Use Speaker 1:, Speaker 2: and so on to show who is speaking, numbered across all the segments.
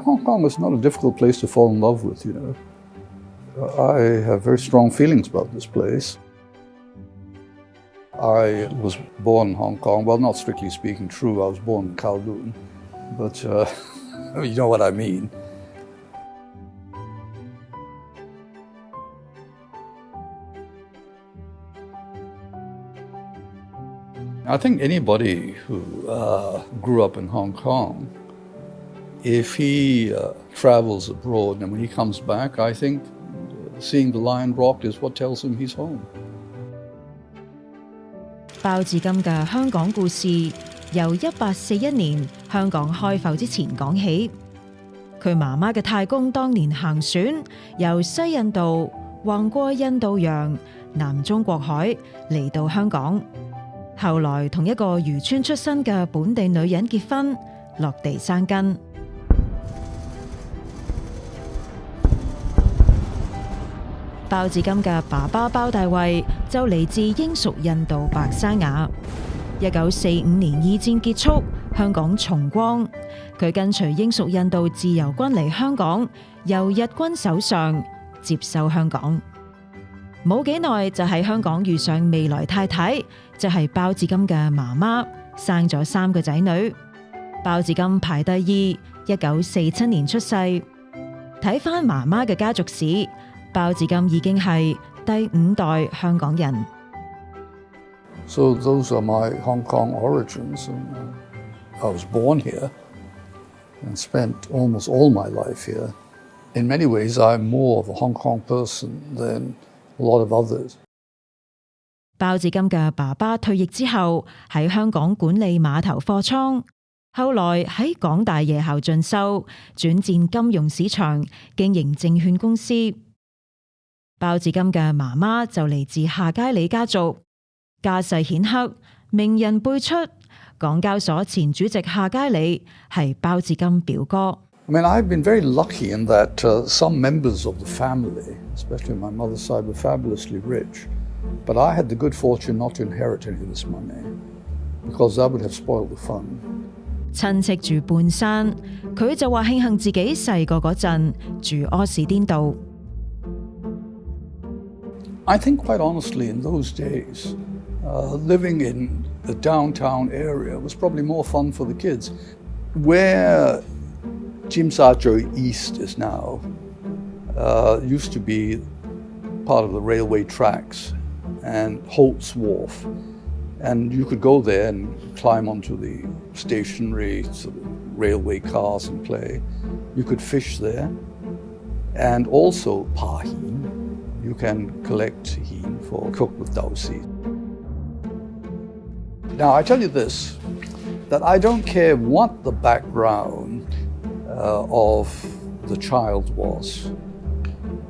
Speaker 1: Hong Kong is not a difficult place to fall in love with, I have very strong feelings about this place. I was born in Hong Kong. Well, not strictly speaking true. I was born in Kowloon, but you know what I mean. I think anybody who grew up in Hong Kong, if he travels abroad and when he comes back, I think seeing the Lion Rock is what tells him he's home.
Speaker 2: 包致金嘅香港故事由1841年香港開埠之前講起。佢媽媽嘅太公當年行船由西印度橫過印度洋、南中國海嚟到香港，後來同一個漁村出身嘅本地女人結婚，落地生根。包致金嘅爸爸包大衛就嚟自英屬印度白沙雅。1945年二戰結束，香港重光，佢跟隨英屬印度自由軍嚟香港，由日軍手上接收香港。冇幾耐就喺香港遇上未來太太，就係包致金嘅媽媽，生咗3個仔女。包致金排第2，1947年出世。睇返媽媽嘅家族史，包致金已經係第5代香港人。
Speaker 1: So those are my Hong Kong origins. I was born here and spent almost all my life here. In many ways, I'm more of a Hong Kong person than a lot of others.
Speaker 2: 包致金嘅爸爸退役之後，喺香港管理碼頭貨倉，後來喺港大夜校進修，轉戰金融市場，經營證券公司。包致金嘅媽媽就嚟自夏佳理家族，家世顯赫，名人輩出。港交所前主席夏佳理係包致金表哥。
Speaker 1: I mean, I've been very lucky in that some members of the family, especially my mother's side, were fabulously rich. But I had the good fortune not to inherit any of this money, because that would have spoiled the fun.
Speaker 2: 親戚住半山，佢就話慶幸自己細個嗰陣住柯士甸道。
Speaker 1: I think quite honestly in those days, living in the downtown area was probably more fun for the kids. Where Tsim Sha Tsui East is now, used to be part of the railway tracks and Holt's Wharf. And you could go there and climb onto the stationary sort of railway cars and play. You could fish there. And also pa heen. You can collect heen for cook with dao si. Now I tell you this, that I don't care what the background of the child was.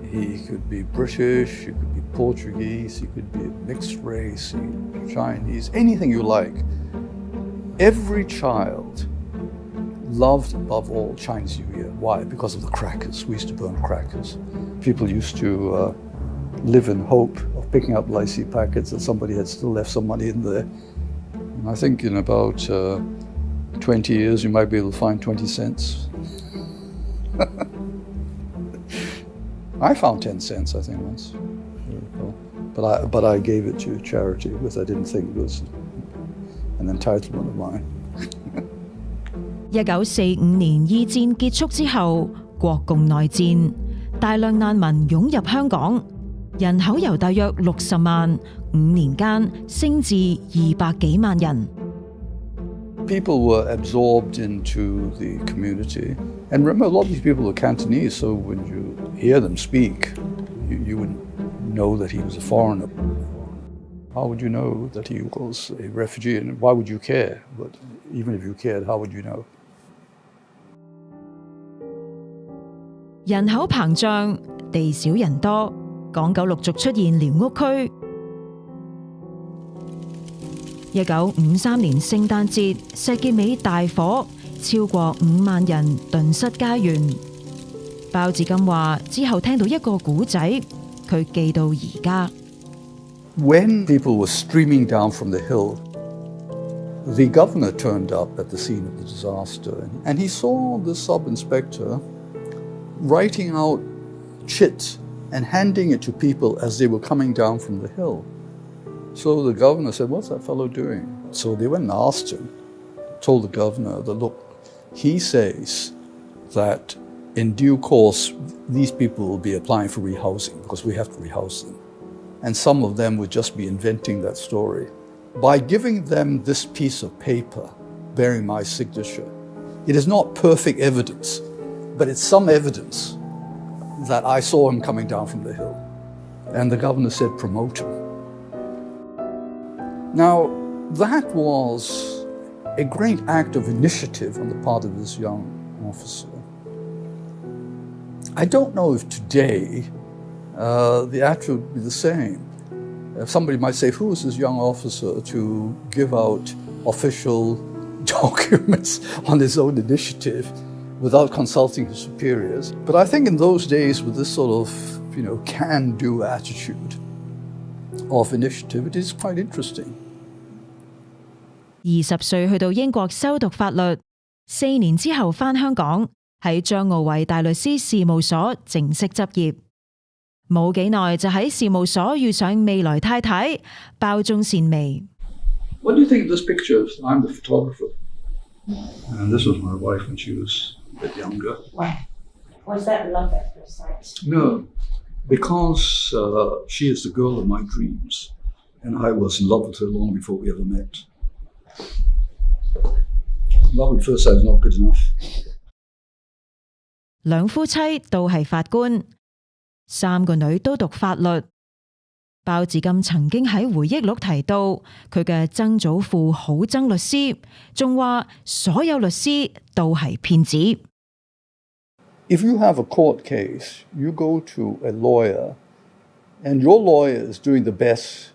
Speaker 1: He could be British, he could be Portuguese, he could be mixed race, Chinese, anything you like. Every child loved above all Chinese New Year. Why? Because of the crackers. We used to burn crackers. People used to live in hope of picking up lychee packets that somebody had still left some money in there. And I think in about 20 years you might be able to find 20 cents. I found 10 cents, I think, once. But I gave it to charity because I didn't think it was an entitlement of mine.
Speaker 2: 1945年二戰結束之後，國共內戰，大量難民湧入香港，人口由大約60萬，5年間升至200幾萬人。
Speaker 1: People were absorbed into the community. And remember, a lot of these people were Cantonese, so when you hear them speak, you would know that he was a foreigner. How would you know that he was a refugee? And why would you care? But even if you cared, how would you know?
Speaker 2: 人口膨脹，地少人多，港九陸續出現寮屋區。1953年聖誕節，石硤尾大火，超過5萬人頓失家園。包致金話：之後聽到一個故仔，佢記到而家。
Speaker 1: When people were streaming down from the hill, the governor turned up at the scene of the disaster, and he saw the sub-inspector writing out chits and handing it to people as they were coming down from the hill. So the governor said, "What's that fellow doing?" So they went and asked him, told the governor that, look, he says that in due course, these people will be applying for rehousing because we have to rehouse them. And some of them would just be inventing that story. By giving them this piece of paper bearing my signature, it is not perfect evidence, but it's some evidence that I saw him coming down from the hill. And the governor said, promote him. Now, that was a great act of initiative on the part of this young officer. I don't know if today the attitude would be the same. Somebody might say, who is this young officer to give out official documents on his own initiative without consulting his superiors? But I think in those days, with this sort of, can-do attitude of initiative, it is quite interesting.
Speaker 2: 20歲去到英國修讀法律，4年之後返香港，喺張奧偉大律師事務所正式執業。冇幾耐就喺事務所遇上未來太太，鮑中善薇。
Speaker 1: What do you think of this picture? I'm the photographer. And this was my wife when she was a bit younger.
Speaker 3: Wow. Was that love at first sight?
Speaker 1: No, because she is the girl of my dreams. And I was in love with her long before we ever met. Love at first sight is not good enough.
Speaker 2: 兩夫妻都係法官，3個女都讀法律。鮑至今曾經喺回憶錄提到，佢嘅曾祖父好憎律師，仲話所有律師都係騙子。
Speaker 1: If you have a court case, you go to a lawyer, and your lawyer is doing the best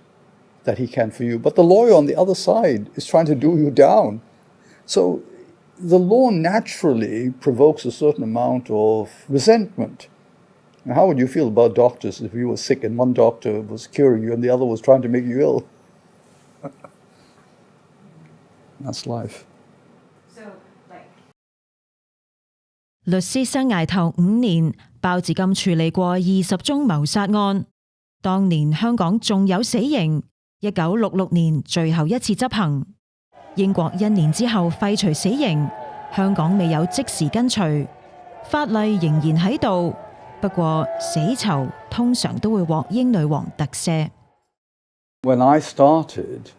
Speaker 1: that he can for you, but the lawyer on the other side is trying to do you down. So the law naturally provokes a certain amount of resentment. Now, how would you feel about doctors if you were sick and one doctor was curing you and the other was trying to make you ill? That's life.
Speaker 2: So, 律師生涯頭5年，鮑至今處理過20宗謀殺案。當年香港仲有死刑，1966年最後一次執行。英國1年之後廢除死刑，香港未有即時跟隨，法例仍然喺度。不過死囚通常都會獲英女王特赦。
Speaker 1: When I started,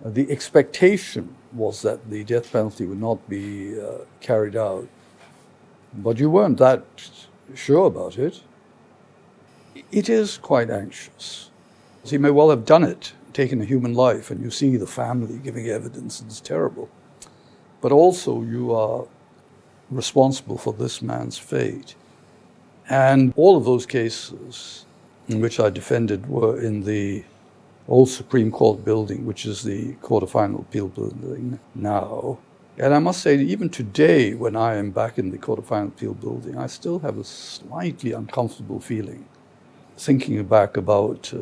Speaker 1: the expectation was that the death penalty would not be carried out, but you weren't that sure about it. It is quite anxious. He may well have done it, taken a human life, and you see the family giving evidence, and it's terrible. But also you are responsible for this man's fate. And all of those cases in which I defended were in the old Supreme Court building, which is the Court of Final Appeal building now. And I must say, even today, when I am back in the Court of Final Appeal building, I still have a slightly uncomfortable feeling, thinking back about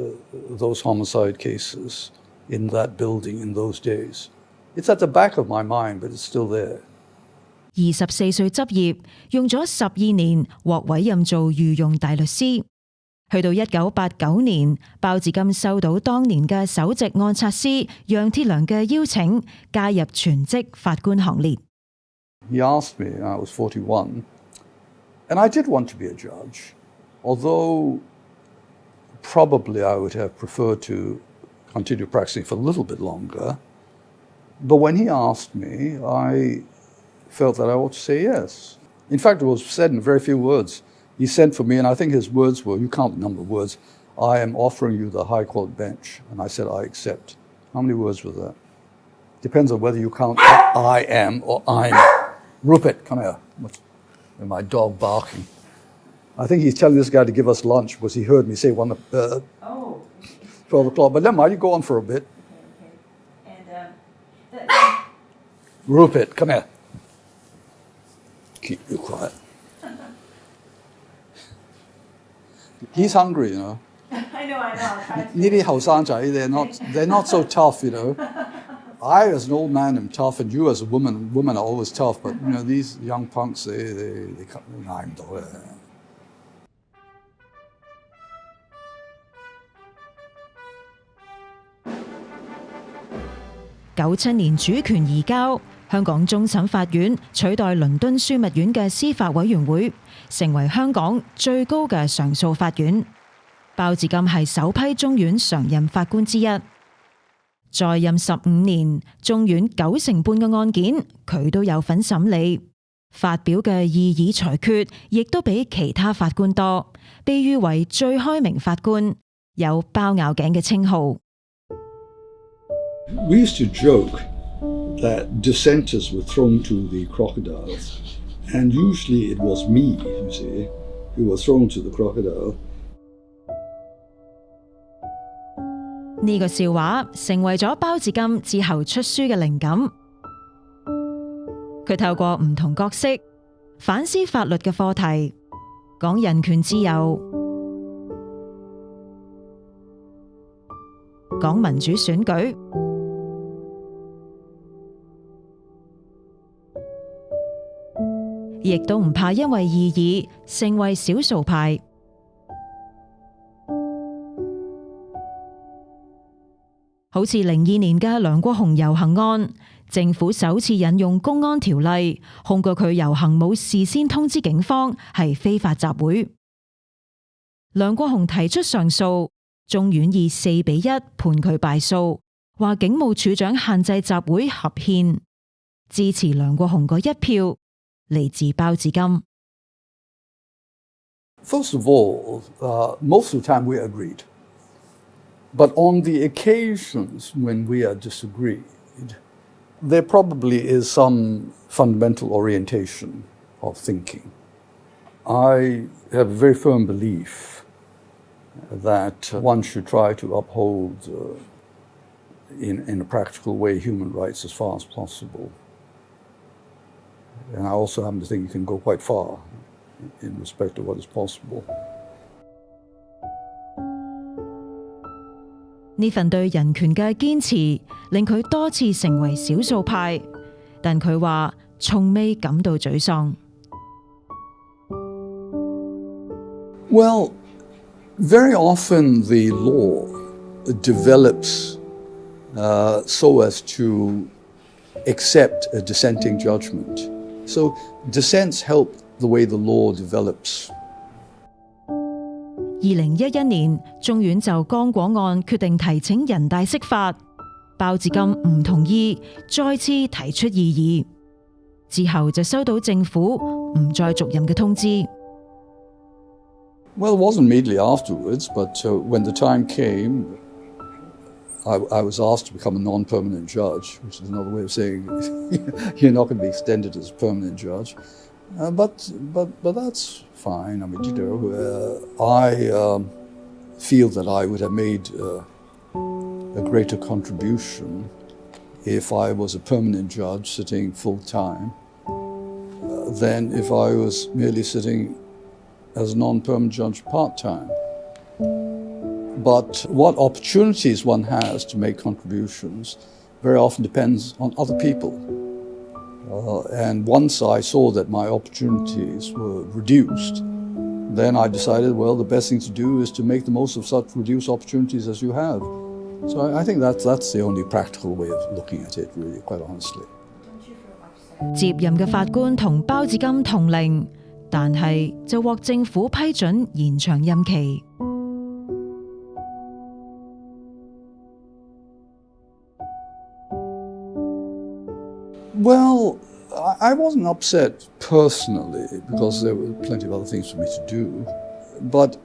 Speaker 1: those homicide cases in that building in those days. It's at the back of my mind, but it's still there.
Speaker 2: 24歲執業，用咗12年獲委任做御用大律師。去到1989年，鮑至今收到當年嘅首席按察司楊鐵良嘅邀請，加入全職法官行列。
Speaker 1: He asked me, I was 41, and I did want to be a judge, although probably I would have preferred to continue practicing for a little bit longer. But when he asked me, I felt that I ought to say yes. In fact, it was said in very few words. He sent for me, and I think his words were, you count the number of words, I am offering you the High Court bench. And I said, I accept. How many words was that? Depends on whether you count I am or I'm. Rupert, come here. And my dog barking. I think he's telling this guy to give us lunch because he heard me say 12 o'clock. But never mind, you go on for a bit.
Speaker 3: Okay. And
Speaker 1: Rupert, come here. Keep you quiet. He's hungry, you know.
Speaker 3: I know.
Speaker 1: They're not so tough, you know. I, as an old man, am tough, and you, as a woman are always tough. But these young punks, they come. I'm not.
Speaker 2: 97年主權移交，香港終審法院取代倫敦樞密院嘅司法委員會，成為香港最高嘅上訴法院。包致金係首批中院常任法官之一，在任15年，中院90%半嘅案件佢都有份審理，發表嘅異議裁決亦都比其他法官多，被譽為最開明法官，有包咬頸嘅稱號。
Speaker 1: We used to joke that dissenters were thrown to the crocodiles, and usually it was me, you see, who was thrown to the crocodile.
Speaker 2: 呢個笑話成為咗包致金之後出書嘅靈感。佢透過唔同角色反思法律嘅課題，講人權自由，講民主選舉，亦都唔怕因為異議成為少數派。好似02年嘅梁國雄遊行案，政府首次引用公安條例控告佢遊行冇事先通知警方係非法集會。梁國雄提出上訴，中院以4-1判佢敗訴，話警務處長限制集會合憲。支持梁國雄嗰一票嚟自包致金。
Speaker 1: First of all, most of the time we agreed. But on the occasions when we are disagreed, there probably is some fundamental orientation of thinking. I have a very firm belief that one should try to uphold, in a practical way, human rights as far as possible. And I also happen to think you can go quite far in respect to what is possible.
Speaker 2: 呢份對人權嘅堅持令佢多次成為少數派，但佢話從未感到沮喪。
Speaker 1: Well, very often the law develops so as to accept a dissenting judgment. So dissents help the way the law develops.
Speaker 2: 2011年，中院就剛果案決定提請人大釋法，包致金唔同意，再次提出異議。之後就收到政府唔再續任嘅通知。
Speaker 1: Well, it wasn't immediately afterwards, but when the time came, I was asked to become a non-permanent judge, which is another way of saying you're not going to be extended as a permanent judge. But that's fine. I mean, I feel that I would have made a greater contribution if I was a permanent judge sitting full time than if I was merely sitting as a non-permanent judge part-time. But what opportunities one has to make contributions very often depends on other people. And once I saw that my opportunities were reduced, then I decided, well, the best thing to do is to make the most of such reduced opportunities as you have. So I think that's the only practical way of looking at it, really, quite honestly.
Speaker 2: 接任嘅法官同包致金同齡，但係就獲政府批准延長任期。
Speaker 1: Well, I wasn't upset personally because there were plenty of other things for me to do. But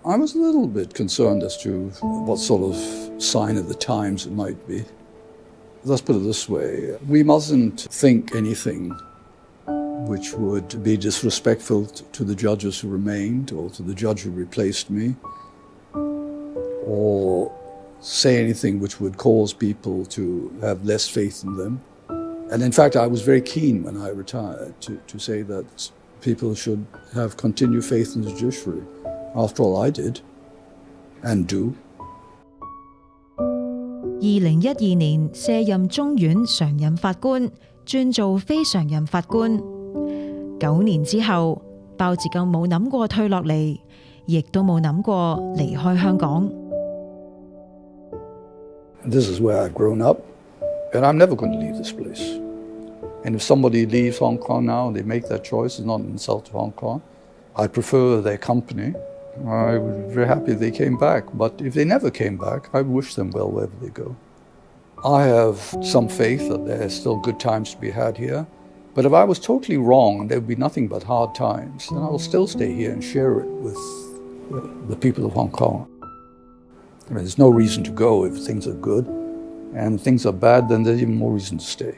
Speaker 1: I was a little bit concerned as to what sort of sign of the times it might be. Let's put it this way. We mustn't think anything which would be disrespectful to the judges who remained or to the judge who replaced me, or say anything which would cause people to have less faith in them. And in fact, I was very keen when I retired to say that people should have continued faith in the judiciary. After all, I did, and do.
Speaker 2: 2012年卸任中院常任法官，轉做非常任法官。9年之後，鮑治更冇諗過退落嚟，亦都冇諗過離開香港。
Speaker 1: This is where I've grown up, and I'm never going to leave this place. And if somebody leaves Hong Kong now and they make that choice, it's not an insult to Hong Kong. I prefer their company. I would be very happy if they came back. But if they never came back, I wish them well wherever they go. I have some faith that there are still good times to be had here. But if I was totally wrong, there would be nothing but hard times, then I will still stay here and share it with the people of Hong Kong. I mean, there's no reason to go if things are good. And if things are bad, then there's even more reason to stay.